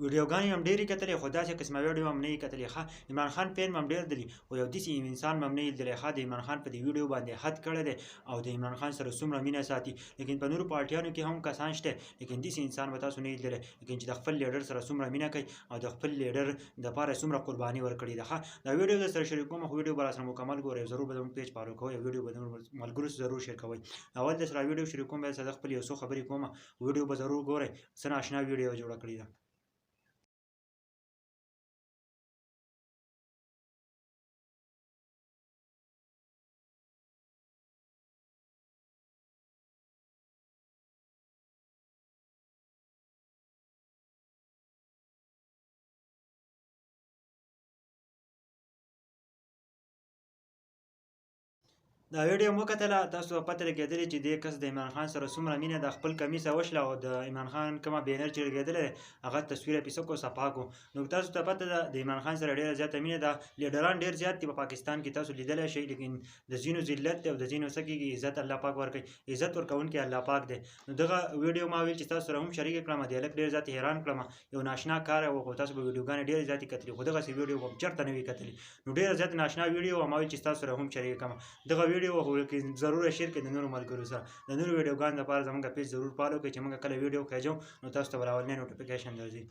ویډیوګانې هم ډېرې کتلې خو داسې قسمه ویډیو هم نه یې کتلې ښه عمران خان فین هم ډېر دي خو یو داسې انسان هم نه یې لیدلی ښه د عمران خان په دې ویډیو باندې حد کړی دی او د عمران خان سره څومره مینه ساتي لیکن په نورو پارټیانو کې هم کسان شته لیکن داسې انسان به تاسو نه یې لیدلی لیکن چې د خپل لیډر سره څومره مینه کوي او د خپل لیډر دپاره څومره قرباني ورکړې ده ښه دا ویډیو درسره شریکوم خو ویډیو به راسره مکمل ګورئ ضرور به زموږ پیج فالو کوئ او ویډیو به زموږ ملګرو سره ضرور شیر کوئ اول درسره ویډیو شریکوم بیا زه خپل یو څو خبرې کوم ویډیو به ضرور ګورئ څه ناشنا ویډیو جوړه کړې ده دا ویډیو مو کتله تاسو ته پته لګېدلې چې دې کس د عمران خان سره څومره مینه ده خپل کمیس وشله او د عمران خان کومه بینر چې لګېدلی دی هغه تصویر یې پیسه کړو صفا کړو نو تاسو ته پته ده د عمران خان سره ډېره زیاته مینه ده لیډران ډېر زیات دي په پاکستان کې تاسو لیدلی شئ لیکن د ځینو ذلت دی او د ځینو څه کېږي عزت الله پاک ورکوي عزت ورکوونکی الله پاک دی نو دغه ویډیو ما ویل چې تاسو سره هم شریک کړم د هلک ډېر زیات حیران کړم یو ناشنا کار و خو تاسو به ویډیوګانې ډېرې زیاتې کتلې خو دغسې ویډیو به هم چېرته نه وي کتلې نو ډېره زیاته ناشنا ویډیو وه ما ویل چې تاسو سره هم شریک کړم دغه ویډیو ضرور شیر کړئ د نورو ملګرو سره د نورو ویډیوګانو لپاره زموږ پیج ضرور فالو کړئ چې موږ کله ویډیو کړو نو تاسو ته به راولنی نوټیفیکیشن درځي